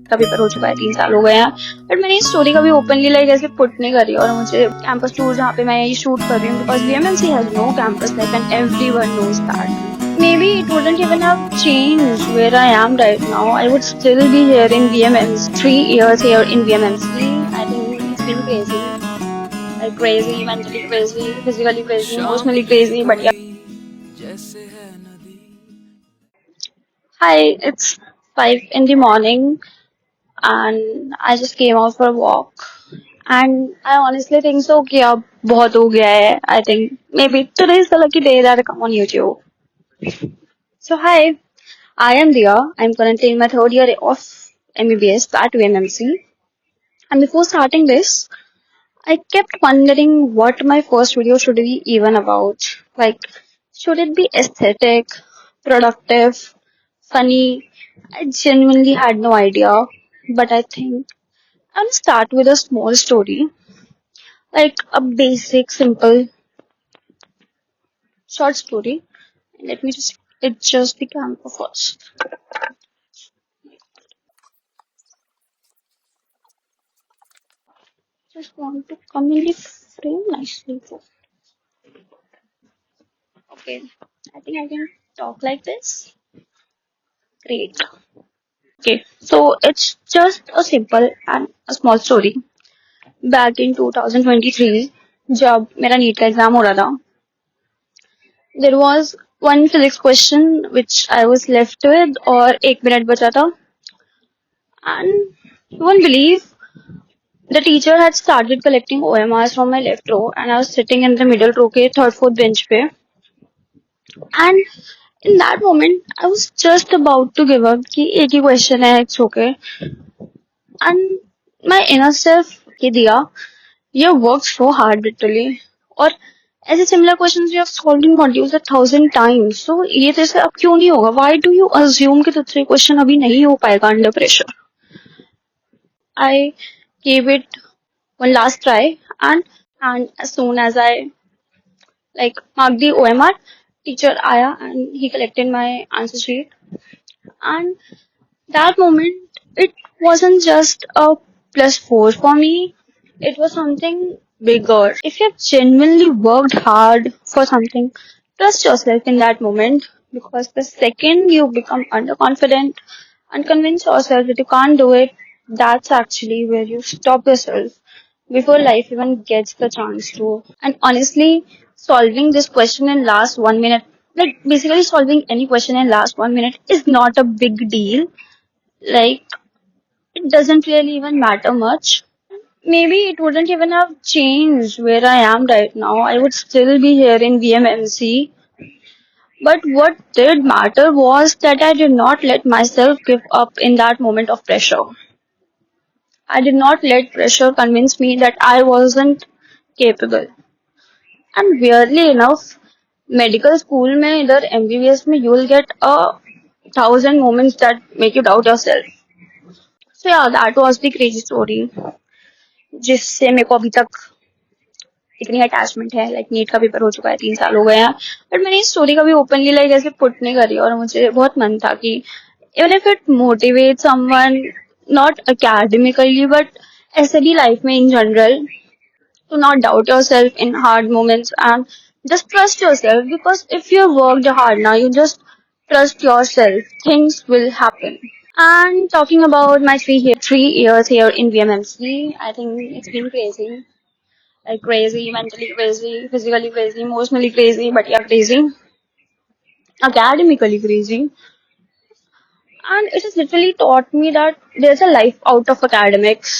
का पेपर हो चुका है, 3 साल हो गए हैं, बट मैंने इस स्टोरी कभी ओपनली लाइक ऐसे पुट नहीं करी। और मुझे कैंपस टूर जहाँ पे मैं ये शूट कर रही हूँ, because VMMC has no campus life and everyone knows that. Maybe it wouldn't even have changed where I am right now. I would still be here in VMMC. 3 years here in VMMC. I think it's been crazy. Like crazy, mentally crazy, physically crazy, emotionally crazy. But yeah. Hi, it's 5 in the morning and I just came out for a walk. And I honestly think so कि अब बहुत हो गया है. I think maybe today is the lucky day that I come on YouTube. So hi, I am Diya. I'm currently in my third year of MBBS at VMMC. And before starting this, I kept wondering what my first video should be even about. Like, should it be aesthetic, productive, funny? I genuinely had no idea. But I think I'll start with a small story. Like a basic, simple, short story. Let me just adjust the camera first. Just want to come in the frame nicely. Okay, I think I can talk like this. Great. Okay, so it's just a simple and a small story. Back in 2023, जब मेरा NEET का exam हो रहा था, there was one physics question which I was left with और 1 minute बचा था, and you won't believe the teacher had started collecting OMRs from my left row and I was sitting in the middle row के third fourth bench पे, and in that moment I was just about to give up कि एक ही question है, it's okay, and my inner self कि दिया, you worked so hard literally, और ऐसे similar questions you have solved in modules 1,000 times, so ये तेरे से अब क्यों नहीं होगा? Why do you assume कि तुझसे question अभी नहीं हो पाएगा under pressure? I gave it one last try, and as soon as I like marked the OMR, teacher आया and he collected my answer sheet, and that moment it wasn't just a +4 for me, it was something bigger. If you've genuinely worked hard for something, trust yourself in that moment, because the second you become underconfident and convince yourself that you can't do it, that's actually where you stop yourself before life even gets the chance to. And honestly, solving this question in last 1 minute, like basically solving any question in last 1 minute, is not a big deal. Like, it doesn't really even matter much. Maybe it wouldn't even have changed where I am right now. I would still be here in VMMC. But what did matter was that I did not let myself give up in that moment of pressure. I did not let pressure convince me that I wasn't capable. And weirdly enough, medical school में इधर MBBS में you will get 1,000 moments that make you doubt yourself. So yeah, that was the crazy story जिससे मेरे को अभी तक इतनी attachment है. लाइक नीट का पेपर हो चुका है, 3 साल हो गए हैं, बट मैंने इस स्टोरी कभी ओपनली लाइक ऐसे पुट नहीं करी. और मुझे बहुत मन था कि even if it motivate someone, not academically but ऐसे भी लाइफ में in general, to not doubt yourself in hard moments and just trust yourself, because if you worked hard now, you just trust yourself, things will happen. And talking about my 3 years here in VMMC, I think it's been crazy. Like crazy, mentally crazy, physically crazy, emotionally crazy, but yeah, crazy. Academically crazy. And it has literally taught me that there's a life out of academics,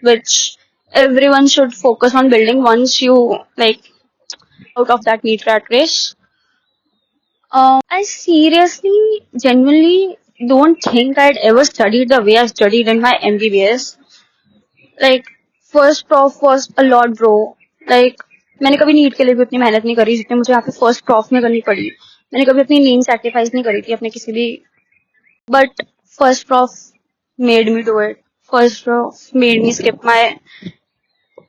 which everyone should focus on building once you like out of that NEET rat race. I seriously, genuinely don't think I'd ever studied the way I studied in my MBBS. Like, first prof was a lot, bro. Like, मैंने कभी NEET के लिए भी उतनी मेहनत नहीं करी जितनी मुझे यहाँ पे फर्स्ट प्रॉफ में करनी पड़ी. मैंने कभी अपनी नींद सैक्रिफाइस नहीं करी थी अपने किसी भी, but first prof made me do it. First prof made me skip my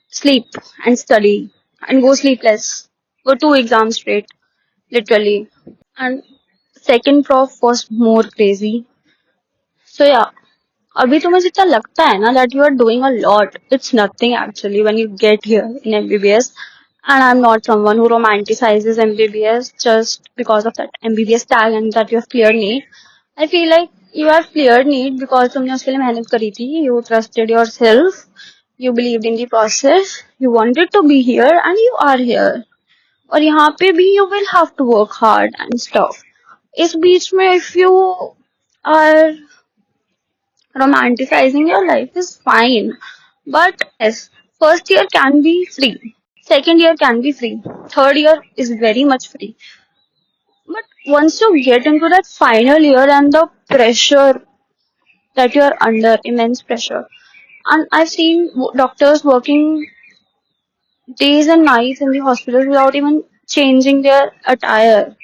sleep and study and go sleepless for 2 exams straight, literally. And second prof was more crazy. So yeah, अभी तुम्हें जितना लगता है ना that you are doing a lot, it's nothing actually when you get here in MBBS. And I'm not someone who romanticizes MBBS just because of that MBBS tag and that you have cleared NEET. I feel like you have cleared NEET because तुमने उसके लिए मेहनत करी थी. You trusted yourself. You believed in the process. You wanted to be here and you are here. और यहाँ पे भी you will have to work hard and stuff. इस बीच में if you are romanticizing your life is fine. But yes, first year can be free. Second year can be free. Third year is very much free. But once you get into that final year and the pressure that you are under, immense pressure. And I've seen doctors working days and nights in the hospital without even changing their attire.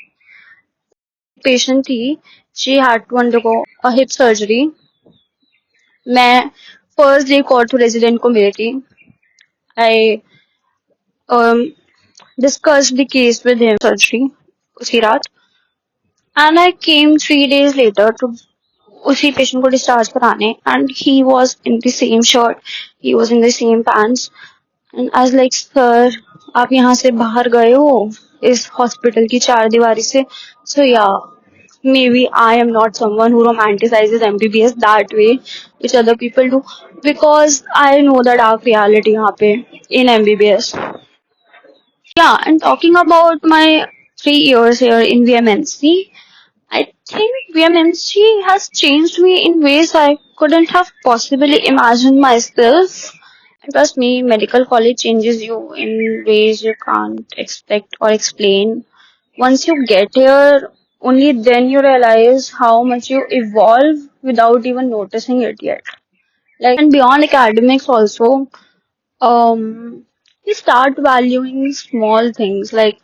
Patient थी, she had to undergo a hip surgery. मैं first day कॉर्थ resident को मिली थी. I discussed the case with him surgery उसी रात. And I came 3 days later to उसी patient को discharge कराने. And he was in the same shirt, he was in the same pants. And I was like, sir, आप यहाँ से बाहर गए हो इस हॉस्पिटल की चार दीवारी से. So yeah, maybe I am not someone who romanticizes MBBS that way, which other people do, because I know the dark reality यहाँ पे in MBBS. Yeah, and talking about my 3 years here in VMMC, I think VMMC has changed me in ways I couldn't have possibly imagined myself. And trust me, medical college changes you in ways you can't expect or explain. Once you get here, only then you realize how much you evolve without even noticing it yet. Like, and beyond academics also, you start valuing small things like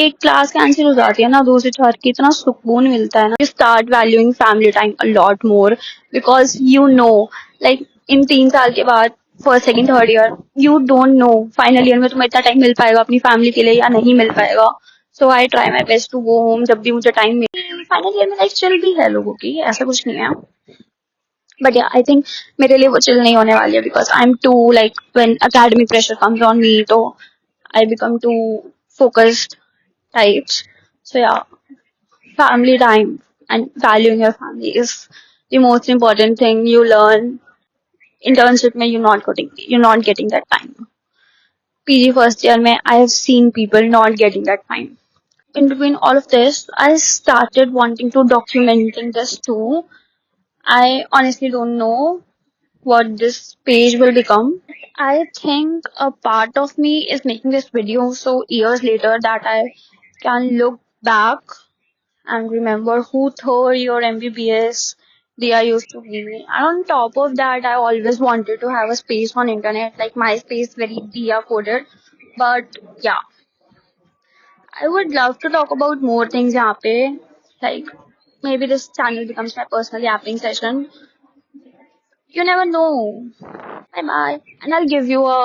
एक class cancel हो जाती है ना 2 से 4 की, इतना सुकून मिलता है ना. You start valuing family time a lot more because you know like in 3 साल के बाद first second third year you don't know final year में तुम्हें इतना टाइम मिल पाएगा अपनी फैमिली के लिए या नहीं मिल पाएगा. So I try my best to go home जब भी मुझे टाइम मिले. फाइनल ईयर में लाइक चिल भी है लोगों की, ऐसा कुछ नहीं है. बट या आई थिंक मेरे लिए वो चिल नहीं होने वाली है because I am too like when academic pressure comes on me तो I become too focused types. So yeah, family time and valuing your family is the most important thing you learn. Internship में you're not getting that time. PG first year में I have seen people not getting that time. In between all of this, I started wanting to documenting this too. I honestly don't know what this page will become. I think a part of me is making this video so years later that I can look back and remember who third year MBBS Diya used to be. And on top of that, I always wanted to have a space on internet, like my space very Diya coded. But yeah, I would love to talk about more things यहाँ पे. Like maybe this channel becomes my personal yapping session. You never know. Bye bye. And I'll give you a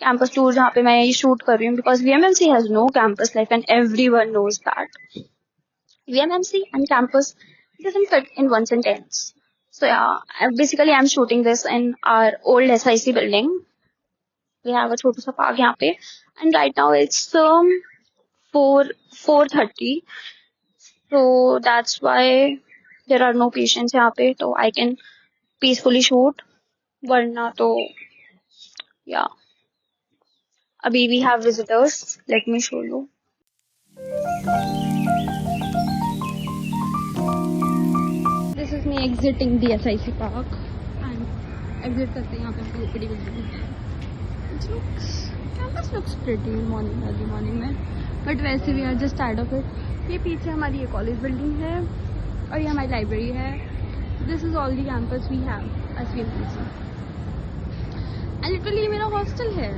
campus tour जहाँ पे मैं ये shoot कर रही हूँ because VMMC has no campus life and everyone knows that. VMMC and campus doesn't fit in one sentence. So yeah, basically I'm shooting this in our old SIC building. We have a छोटा सा park यहाँ पे and right now it's 4:30. So that's why there are no patients यहाँ पे तो I can peacefully shoot. वरना तो yeah. अभी we have visitors. Let me show you. This is me exiting the SIC park and exit करते हैं यहाँ पे OPD building है. Campus looks pretty morning early morning में, but वैसे we are just tired of it. ये पीछे हमारी ये कॉलेज बिल्डिंग है और ये हमारी लाइब्रेरी है. This is all the campus we have as VMMC. And literally मेरा हॉस्टल है.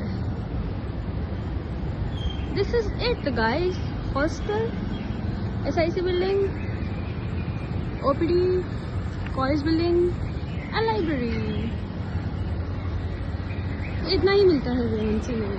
This is it guys. Hostel, SIC building, OPD, college building and library. इतना ही मिलता है VMMC में.